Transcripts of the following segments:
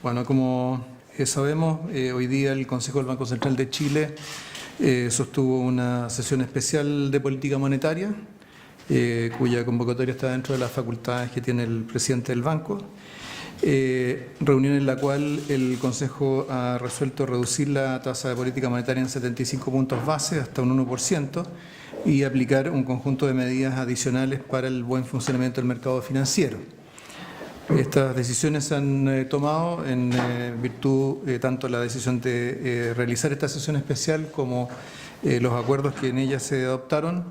Bueno, como sabemos, hoy día el Consejo del Banco Central de Chile sostuvo una sesión especial de política monetaria, cuya convocatoria está dentro de las facultades que tiene el presidente del banco. Reunión en la cual el Consejo ha resuelto reducir la tasa de política monetaria en 75 puntos base hasta un 1% y aplicar un conjunto de medidas adicionales para el buen funcionamiento del mercado financiero. Estas decisiones se han tomado en virtud tanto de la decisión de realizar esta sesión especial como los acuerdos que en ella se adoptaron.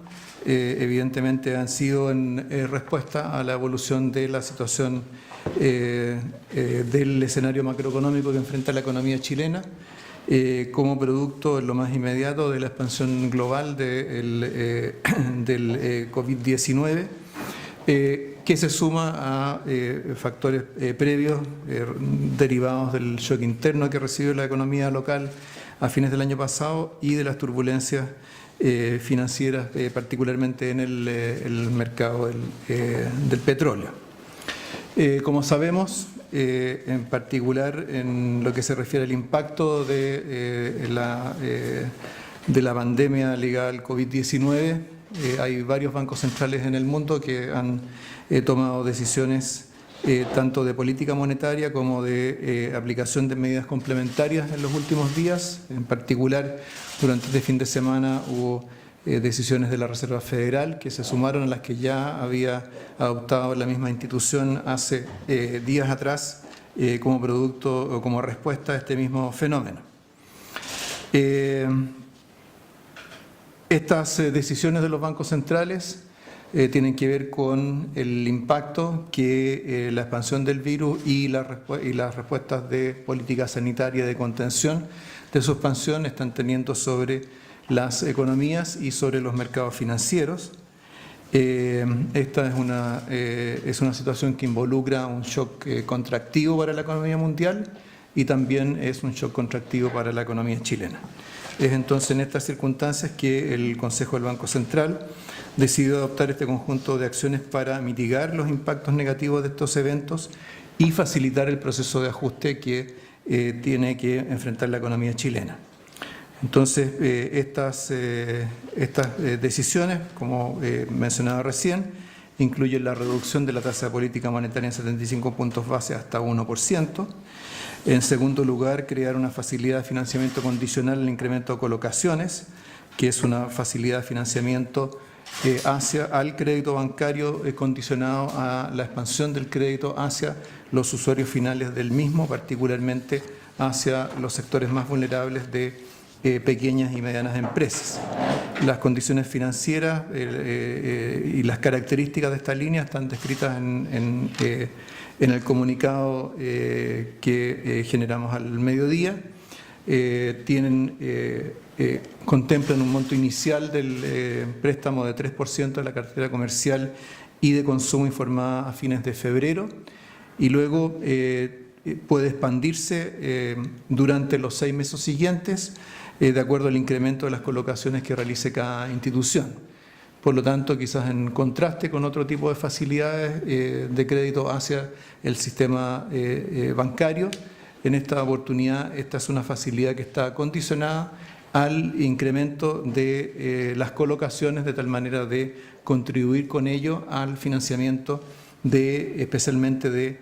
Evidentemente han sido en respuesta a la evolución de la situación del escenario macroeconómico que enfrenta la economía chilena, como producto en lo más inmediato de la expansión global del COVID-19, que se suma a factores previos derivados del shock interno que recibió la economía local a fines del año pasado y de las turbulencias financieras, particularmente en el mercado del petróleo. Como sabemos, en particular en lo que se refiere al impacto de la pandemia ligada al COVID-19, hay varios bancos centrales en el mundo que han tomado decisiones tanto de política monetaria como de aplicación de medidas complementarias en los últimos días. En particular, durante este fin de semana hubo decisiones de la Reserva Federal que se sumaron a las que ya había adoptado la misma institución hace días atrás como producto o como respuesta a este mismo fenómeno. Estas decisiones de los bancos centrales tienen que ver con el impacto que la expansión del virus y las respuestas de política sanitaria de contención de su expansión están teniendo sobre las economías y sobre los mercados financieros. Esta es una situación que involucra un shock contractivo para la economía mundial y también es un shock contractivo para la economía chilena. Es entonces en estas circunstancias que el Consejo del Banco Central decidió adoptar este conjunto de acciones para mitigar los impactos negativos de estos eventos y facilitar el proceso de ajuste que tiene que enfrentar la economía chilena. Entonces, estas decisiones, como mencionaba recién, incluyen la reducción de la tasa de política monetaria en 75 puntos base hasta 1%. En segundo lugar, crear una facilidad de financiamiento condicional al incremento de colocaciones, que es una facilidad de financiamiento al crédito bancario condicionado a la expansión del crédito hacia los usuarios finales del mismo, particularmente hacia los sectores más vulnerables de pequeñas y medianas empresas. Las condiciones financieras y las características de esta línea están descritas en el comunicado que generamos al mediodía. Contemplan un monto inicial del préstamo de 3% de la cartera comercial y de consumo informada a fines de febrero y luego puede expandirse durante los 6 meses siguientes de acuerdo al incremento de las colocaciones que realice cada institución. Por lo tanto, quizás en contraste con otro tipo de facilidades de crédito hacia el sistema bancario, en esta oportunidad esta es una facilidad que está condicionada al incremento de las colocaciones de tal manera de contribuir con ello al financiamiento especialmente de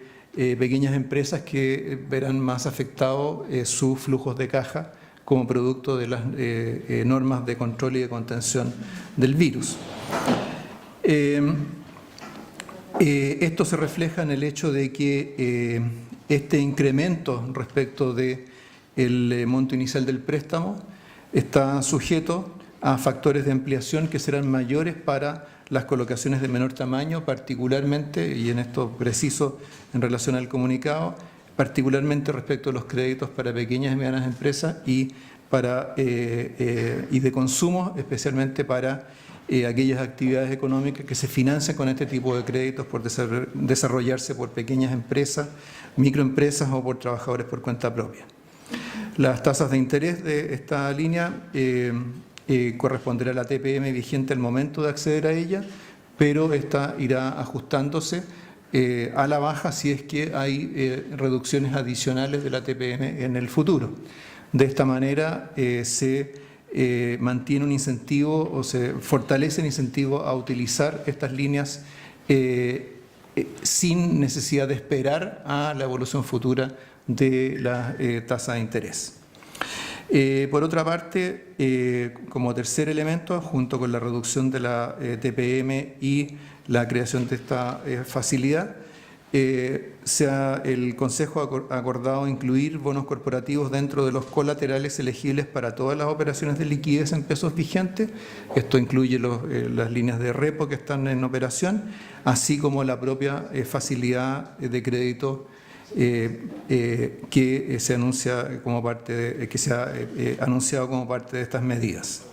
pequeñas empresas que verán más afectados sus flujos de caja como producto de las normas de control y de contención del virus. Esto se refleja en el hecho de que este incremento respecto del monto inicial del préstamo está sujeto a factores de ampliación que serán mayores para las colocaciones de menor tamaño, particularmente, y en esto preciso en relación al comunicado, particularmente respecto a los créditos para pequeñas y medianas empresas y de consumo, especialmente para aquellas actividades económicas que se financian con este tipo de créditos por desarrollarse por pequeñas empresas, microempresas o por trabajadores por cuenta propia. Las tasas de interés de esta línea corresponderá a la TPM vigente al momento de acceder a ella, pero esta irá ajustándose a la baja si es que hay reducciones adicionales de la TPM en el futuro. De esta manera se mantiene un incentivo o se fortalece el incentivo a utilizar estas líneas sin necesidad de esperar a la evolución futura de la tasa de interés. Por otra parte, como tercer elemento, junto con la reducción de la TPM y la creación de esta facilidad, el Consejo ha acordado incluir bonos corporativos dentro de los colaterales elegibles para todas las operaciones de liquidez en pesos vigentes. Esto incluye las líneas de repo que están en operación, así como la propia facilidad de crédito que se anuncia como parte que se ha anunciado como parte de estas medidas.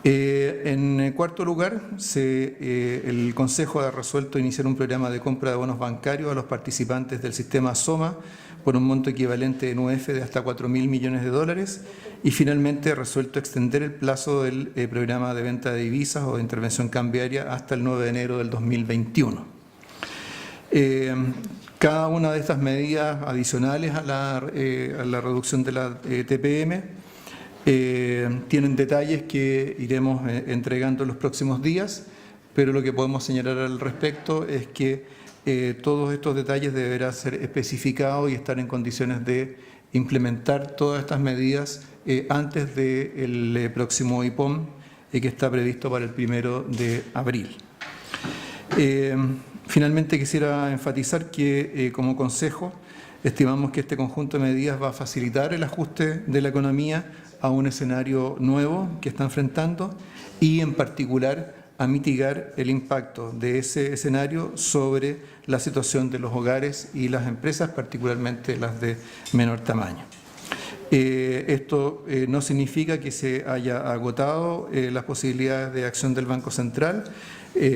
En cuarto lugar, el Consejo ha resuelto iniciar un programa de compra de bonos bancarios a los participantes del sistema SOMA por un monto equivalente en UF de hasta 4.000 millones de dólares y finalmente ha resuelto extender el plazo del programa de venta de divisas o de intervención cambiaria hasta el 9 de enero del 2021. Cada una de estas medidas adicionales a la reducción de la TPM tienen detalles que iremos entregando en los próximos días, pero lo que podemos señalar al respecto es que todos estos detalles deberán ser especificados y estar en condiciones de implementar todas estas medidas antes del próximo IPOM que está previsto para el 1 de abril. Finalmente quisiera enfatizar que como Consejo estimamos que este conjunto de medidas va a facilitar el ajuste de la economía a un escenario nuevo que está enfrentando y en particular a mitigar el impacto de ese escenario sobre la situación de los hogares y las empresas, particularmente las de menor tamaño. Esto no significa que se haya agotado las posibilidades de acción del Banco Central.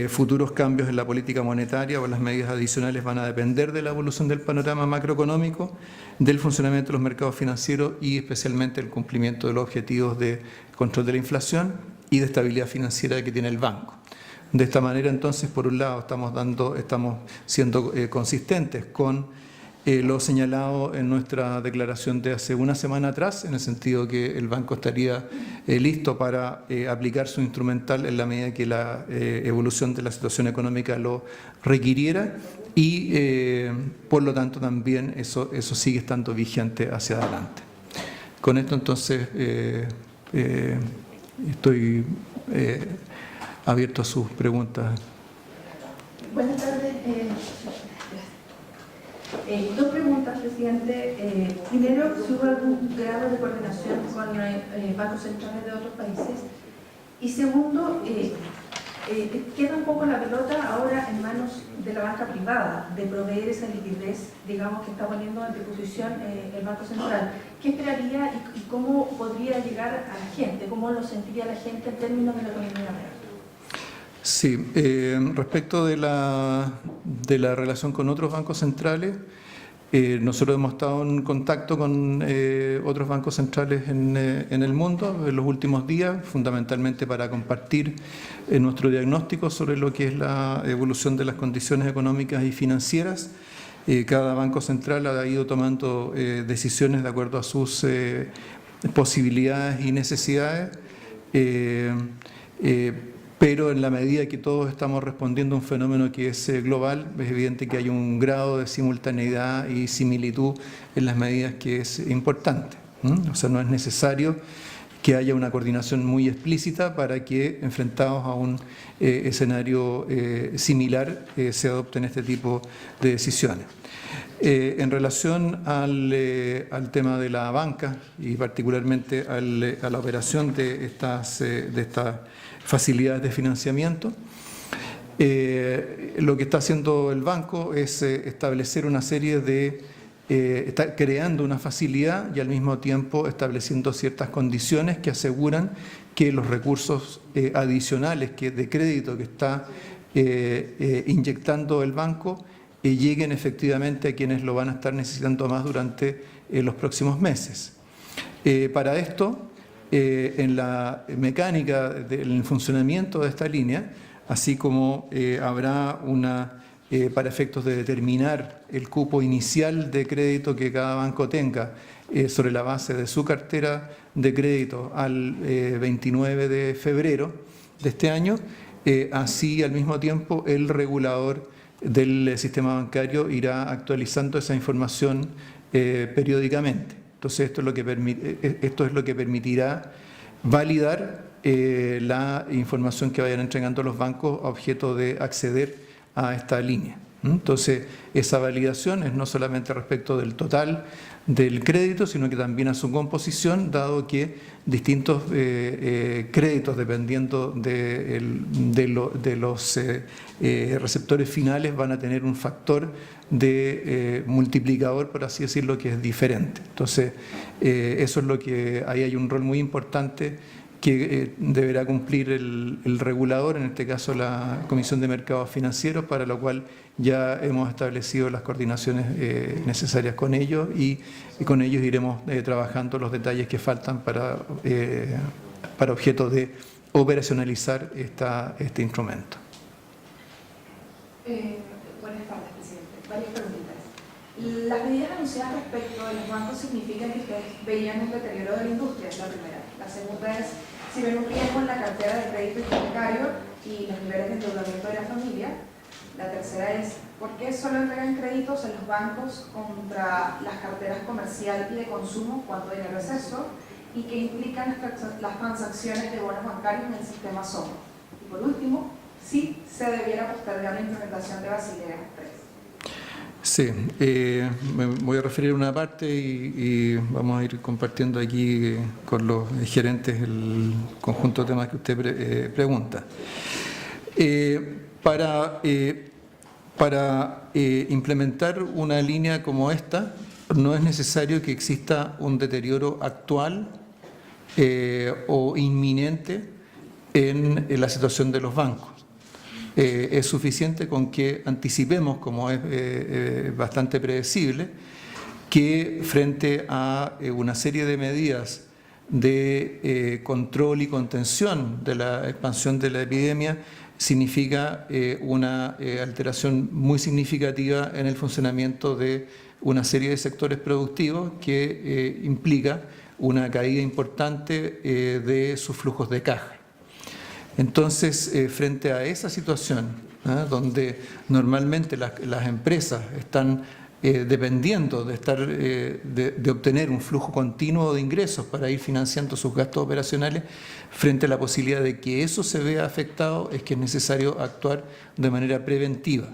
Futuros cambios en la política monetaria o las medidas adicionales van a depender de la evolución del panorama macroeconómico, del funcionamiento de los mercados financieros y especialmente el cumplimiento de los objetivos de control de la inflación y de estabilidad financiera que tiene el banco. De esta manera, entonces, por un lado, estamos siendo consistentes con lo señalado en nuestra declaración de hace una semana atrás, en el sentido que el banco estaría listo para aplicar su instrumental en la medida que la evolución de la situación económica lo requiriera y, por lo tanto, también eso sigue estando vigente hacia adelante. Con esto, entonces, estoy abierto a sus preguntas. Buenas tardes. Dos preguntas, presidente. Primero, si hubo algún grado de coordinación con bancos centrales de otros países. Y segundo, queda un poco la pelota ahora en manos de la banca privada de proveer esa liquidez, digamos, que está poniendo a disposición el Banco Central. ¿Qué esperaría y cómo podría llegar a la gente? ¿Cómo lo sentiría la gente en términos de la economía real? Sí, respecto de la relación con otros bancos centrales, nosotros hemos estado en contacto con otros bancos centrales en el mundo en los últimos días, fundamentalmente para compartir nuestro diagnóstico sobre lo que es la evolución de las condiciones económicas y financieras. Cada banco central ha ido tomando decisiones de acuerdo a sus posibilidades y necesidades. Pero en la medida que todos estamos respondiendo a un fenómeno que es global, es evidente que hay un grado de simultaneidad y similitud en las medidas que es importante. O sea, no es necesario que haya una coordinación muy explícita para que, enfrentados a un escenario similar, se adopten este tipo de decisiones. En relación al tema de la banca y particularmente a la operación de estas facilidades de financiamiento, lo que está haciendo el banco es establecer una serie de, está creando una facilidad y al mismo tiempo estableciendo ciertas condiciones que aseguran que los recursos adicionales de crédito que está inyectando el banco lleguen efectivamente a quienes lo van a estar necesitando más durante los próximos meses. Para esto, en la mecánica del funcionamiento de esta línea, así como habrá una para efectos de determinar el cupo inicial de crédito que cada banco tenga sobre la base de su cartera de crédito al 29 de febrero de este año. Así, al mismo tiempo, el regulador del sistema bancario irá actualizando esa información periódicamente. Entonces, esto es lo que permitirá validar la información que vayan entregando los bancos a objeto de acceder a esta línea. Entonces, esa validación es no solamente respecto del total del crédito, sino que también a su composición, dado que distintos créditos, dependiendo de los receptores finales, van a tener un factor de multiplicador, por así decirlo, que es diferente. Entonces, eso es lo que ahí hay un rol muy importante que deberá cumplir el regulador, en este caso la Comisión de Mercados Financieros, para lo cual ya hemos establecido las coordinaciones necesarias con ellos y con ellos iremos trabajando los detalles que faltan para objeto de operacionalizar este instrumento. Buenas tardes, presidente. Varias preguntas. Las medidas anunciadas respecto de los bancos significan que ustedes veían un deterioro de la industria, es la primera. La segunda es si ven un riesgo en la cartera de crédito hipotecario y los niveles de endeudamiento de la familia. La tercera es ¿por qué solo entregan créditos en los bancos contra las carteras comercial y de consumo? ¿Cuánto dinero es eso? ¿Y qué implican las transacciones de bonos bancarios en el sistema SOMO? Y por último, si se debiera postergar la implementación de Basilea III. Sí, me voy a referir a una parte y vamos a ir compartiendo aquí con los gerentes el conjunto de temas que usted pregunta. Para implementar una línea como esta, no es necesario que exista un deterioro actual o inminente en la situación de los bancos. Es suficiente con que anticipemos, como es bastante predecible, que frente a una serie de medidas de control y contención de la expansión de la epidemia, significa una alteración muy significativa en el funcionamiento de una serie de sectores productivos que implica una caída importante de sus flujos de caja. Entonces, frente a esa situación, donde normalmente las empresas están dependiendo de obtener un flujo continuo de ingresos para ir financiando sus gastos operacionales, frente a la posibilidad de que eso se vea afectado, es que es necesario actuar de manera preventiva.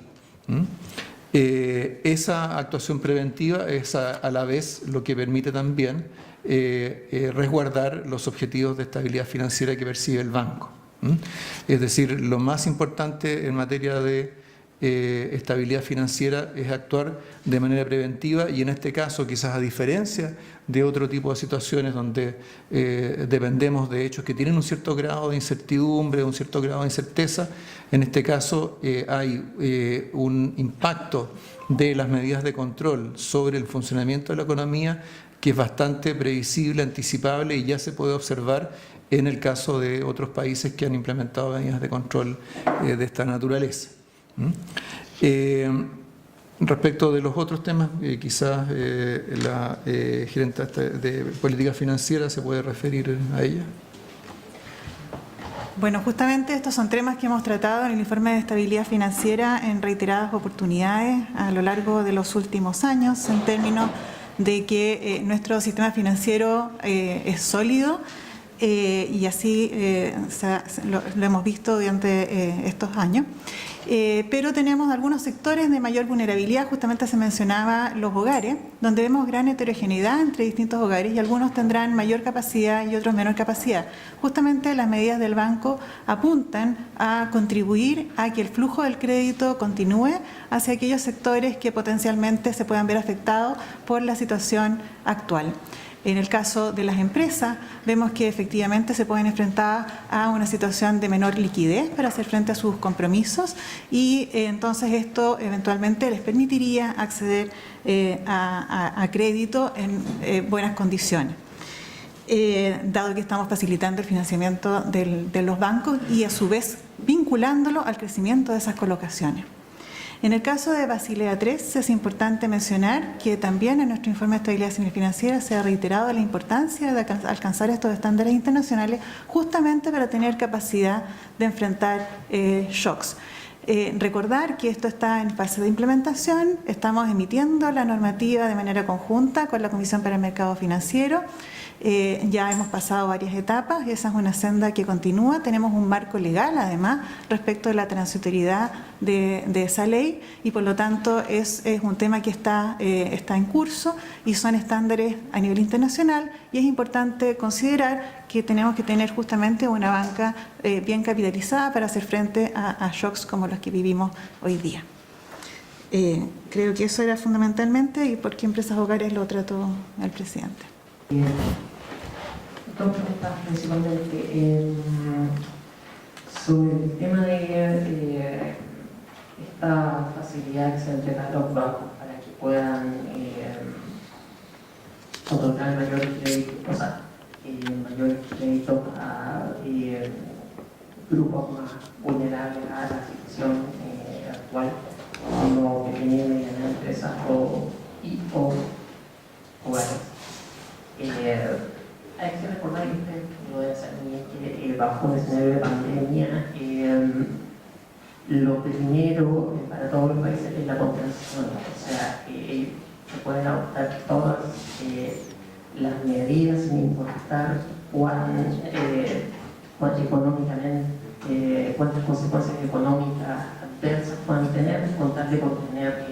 Esa actuación preventiva es a la vez lo que permite también resguardar los objetivos de estabilidad financiera que percibe el banco. Es decir, lo más importante en materia de estabilidad financiera es actuar de manera preventiva y en este caso, quizás a diferencia de otro tipo de situaciones donde dependemos de hechos que tienen un cierto grado de incertidumbre, un cierto grado de incerteza, en este caso hay un impacto de las medidas de control sobre el funcionamiento de la economía que es bastante previsible, anticipable y ya se puede observar en el caso de otros países que han implementado medidas de control de esta naturaleza. Respecto de los otros temas, quizás la gerente de política financiera se puede referir a ella. Bueno, justamente estos son temas que hemos tratado en el informe de estabilidad financiera en reiteradas oportunidades a lo largo de los últimos años, en términos de que nuestro sistema financiero es sólido, y así lo hemos visto durante estos años. Pero tenemos algunos sectores de mayor vulnerabilidad, justamente se mencionaba los hogares, donde vemos gran heterogeneidad entre distintos hogares y algunos tendrán mayor capacidad y otros menor capacidad. Justamente las medidas del banco apuntan a contribuir a que el flujo del crédito continúe hacia aquellos sectores que potencialmente se puedan ver afectados por la situación actual. En el caso de las empresas, vemos que efectivamente se pueden enfrentar a una situación de menor liquidez para hacer frente a sus compromisos y entonces esto eventualmente les permitiría acceder a crédito en buenas condiciones. Dado que estamos facilitando el financiamiento de los bancos y a su vez vinculándolo al crecimiento de esas colocaciones. En el caso de Basilea III es importante mencionar que también en nuestro informe de estabilidad financiera se ha reiterado la importancia de alcanzar estos estándares internacionales justamente para tener capacidad de enfrentar shocks. Recordar que esto está en fase de implementación, estamos emitiendo la normativa de manera conjunta con la Comisión para el Mercado Financiero. Ya hemos pasado varias etapas, esa es una senda que continúa, tenemos un marco legal además respecto de la transitoriedad de esa ley y por lo tanto es un tema que está en curso y son estándares a nivel internacional y es importante considerar que tenemos que tener justamente una banca bien capitalizada para hacer frente a shocks como los que vivimos hoy día. Creo que eso era fundamentalmente y por qué empresas hogares lo trató el presidente. Dos preguntas principalmente sobre el tema de esta facilidad que se entrega a los bancos para que puedan otorgar mayores créditos, o sea, mayores créditos a grupos más vulnerables a la situación actual, como pequeñas y medianas empresas o hogares. Hay que recordar, y usted lo debe saber bien, que bajo un escenario de pandemia, lo primero para todos los países es la contención. O sea, se pueden adoptar todas las medidas sin importar cuántas consecuencias económicas adversas puedan tener, con tal de contener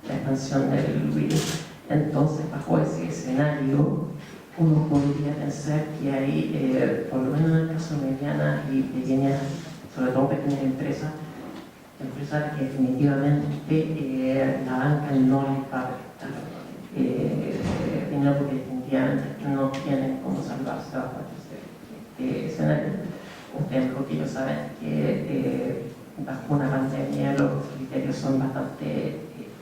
la expansión del virus. Entonces, bajo ese escenario, uno podría pensar que hay, por lo menos en el caso de medianas y pequeñas, sobre todo pequeñas empresas que definitivamente la banca no les va a prestar dinero porque definitivamente no tienen cómo salvarse bajo este escenario. Ustedes, porque ellos saben que bajo una pandemia los criterios son bastante,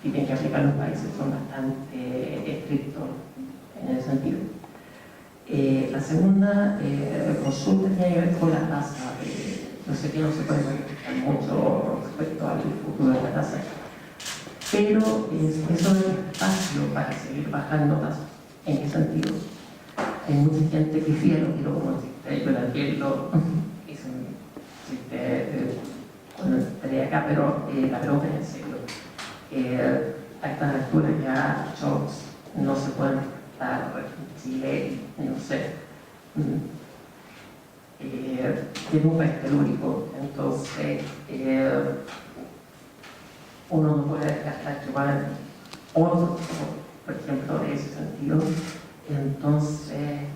que tienen que aplicar los países, son bastante estrictos en ese sentido. La segunda consulta tiene que ver con la tasa. Yo sé que no se puede manifiestar mucho respecto al futuro de la tasa, pero eso es espacio para seguir bajando tasas. ¿En qué sentido? Hay mucha gente que fiel, quiero como existe, yo también lo hice cuando entré acá, pero la pregunta es en serio. A estas alturas ya shocks no se pueden estar en Chile, no sé. Tiene un país telúrico, entonces uno no puede descartar que van otro, por ejemplo, de ese sentido. Entonces,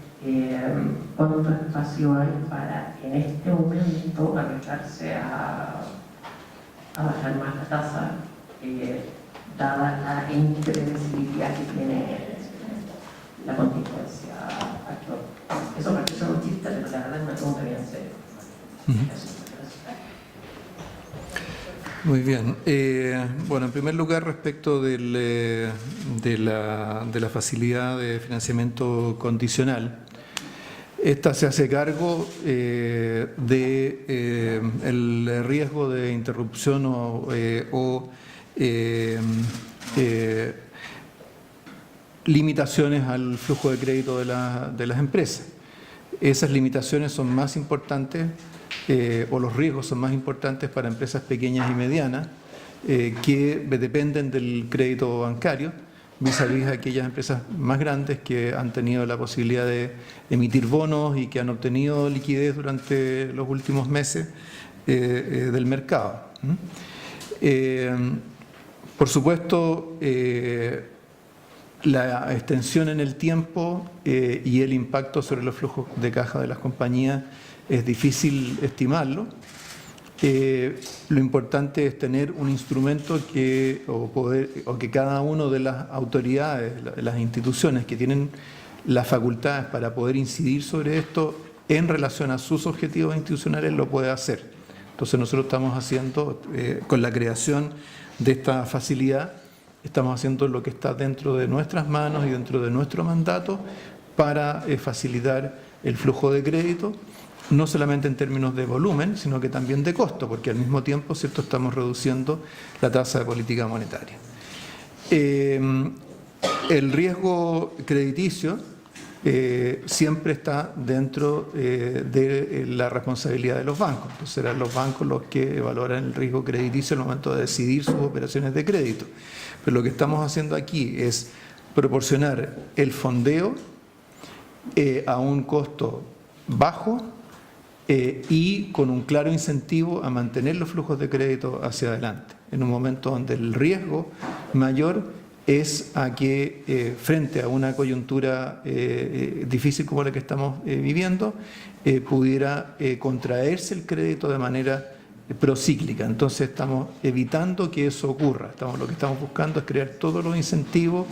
¿cuánto espacio hay para en este momento arriesgarse a bajar más la tasa, dada la imprevisibilidad que tiene la contingencia actual? Eso parece ser un chiste, pero la verdad es una pregunta bien seria. Muy bien. Bueno, en primer lugar, respecto de la facilidad de financiamiento condicional, esta se hace cargo del riesgo de interrupción o limitaciones al flujo de crédito de las empresas. Esas limitaciones son más importantes o los riesgos son más importantes para empresas pequeñas y medianas que dependen del crédito bancario vis-a-vis aquellas empresas más grandes que han tenido la posibilidad de emitir bonos y que han obtenido liquidez durante los últimos meses del mercado. Por supuesto, la extensión en el tiempo y el impacto sobre los flujos de caja de las compañías es difícil estimarlo. Lo importante es tener un instrumento que cada una de las autoridades, las instituciones que tienen las facultades para poder incidir sobre esto en relación a sus objetivos institucionales lo puede hacer. Entonces nosotros estamos haciendo, con la creación de esta facilidad, estamos haciendo lo que está dentro de nuestras manos y dentro de nuestro mandato para facilitar el flujo de crédito no solamente en términos de volumen, sino que también de costo, porque al mismo tiempo, ¿cierto?, estamos reduciendo la tasa de política monetaria. El riesgo crediticio siempre está dentro de la responsabilidad de los bancos. Entonces serán los bancos los que evaluarán el riesgo crediticio al momento de decidir sus operaciones de crédito. Pero lo que estamos haciendo aquí es proporcionar el fondeo a un costo bajo y con un claro incentivo a mantener los flujos de crédito hacia adelante, en un momento donde el riesgo mayor es a que frente a una coyuntura difícil como la que estamos viviendo, pudiera contraerse el crédito de manera procíclica. Entonces estamos evitando que eso ocurra. Lo que estamos buscando es crear todos los incentivos,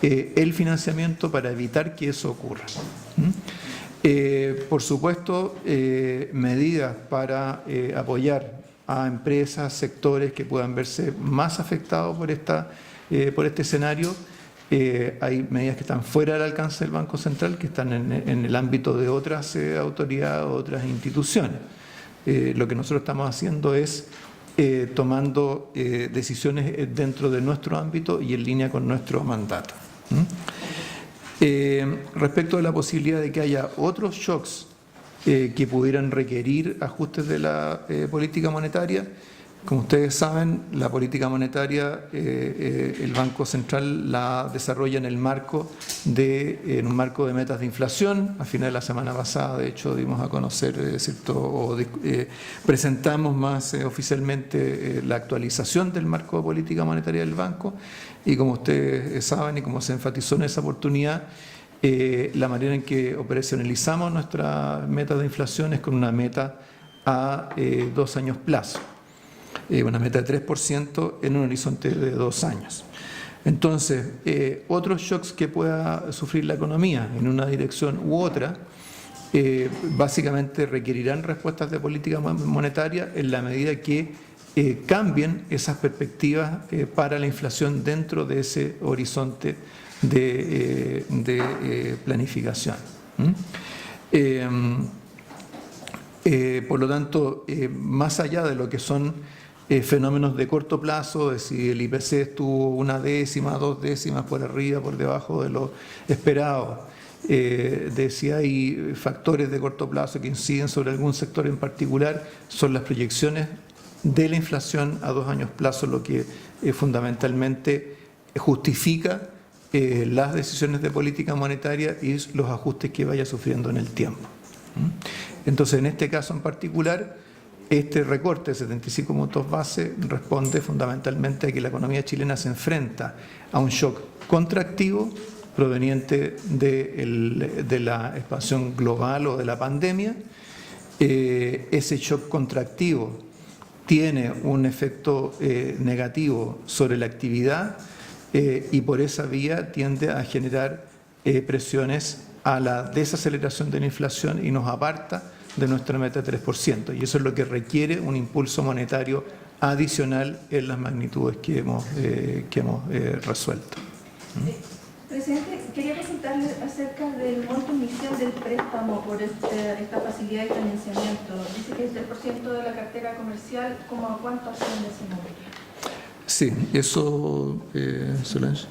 el financiamiento para evitar que eso ocurra. Por supuesto, medidas para apoyar a empresas, sectores que puedan verse más afectados por este escenario. Hay medidas que están fuera del alcance del Banco Central, que están en el ámbito de otras autoridades, otras instituciones. Lo que nosotros estamos haciendo es tomando decisiones dentro de nuestro ámbito y en línea con nuestro mandato. Respecto de la posibilidad de que haya otros shocks que pudieran requerir ajustes de la política monetaria, como ustedes saben, la política monetaria, el Banco Central la desarrolla en un marco de metas de inflación. A final de la semana pasada, de hecho, dimos a conocer, presentamos más oficialmente la actualización del marco de política monetaria del banco, y como ustedes saben y como se enfatizó en esa oportunidad, la manera en que operacionalizamos nuestras metas de inflación es con una meta a 2 años plazo. Una meta de 3% en un horizonte de 2 años. Entonces, otros shocks que pueda sufrir la economía en una dirección u otra, básicamente requerirán respuestas de política monetaria en la medida que cambien esas perspectivas para la inflación dentro de ese horizonte de planificación. Por lo tanto, más allá de lo que son fenómenos de corto plazo, de si el IPC estuvo 1 décima, 2 décimas por arriba, por debajo de lo esperado, de si hay factores de corto plazo que inciden sobre algún sector en particular, son las proyecciones de la inflación a 2 años plazo lo que fundamentalmente justifica las decisiones de política monetaria y los ajustes que vaya sufriendo en el tiempo. Entonces, en este caso en particular, este recorte de 75 puntos base responde fundamentalmente a que la economía chilena se enfrenta a un shock contractivo proveniente de la expansión global o de la pandemia. Ese shock contractivo tiene un efecto negativo sobre la actividad y por esa vía tiende a generar presiones a la desaceleración de la inflación y nos aparta de nuestra meta de 3%. Y eso es lo que requiere un impulso monetario adicional en las magnitudes que hemos resuelto. Presidente, quería consultarle acerca del monto inicial del préstamo por esta facilidad de financiamiento. Dice que es del % de la cartera comercial. ¿Cómo a cuánto asciende ese número? Sí, eso, Solange.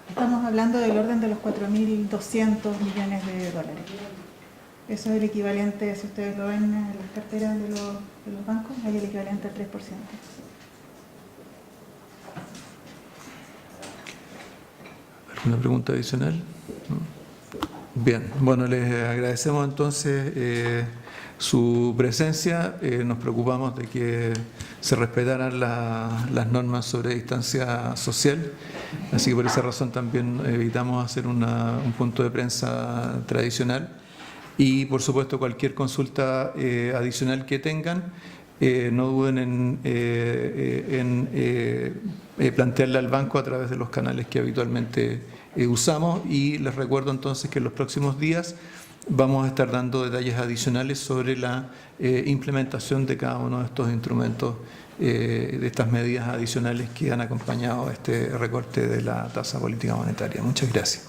Estamos hablando del orden de los 4.200 millones de dólares. Eso es el equivalente, si ustedes lo ven en las carteras de los bancos, hay el equivalente al 3%. ¿Alguna pregunta adicional? ¿No? Bien, bueno, les agradecemos entonces su presencia. Nos preocupamos de que se respetaran las normas sobre distancia social, así que por esa razón también evitamos hacer un punto de prensa tradicional. Y por supuesto cualquier consulta adicional que tengan, no duden en plantearla al banco a través de los canales que habitualmente usamos, y les recuerdo entonces que en los próximos días vamos a estar dando detalles adicionales sobre la implementación de cada uno de estos instrumentos, de estas medidas adicionales que han acompañado este recorte de la tasa política monetaria. Muchas gracias.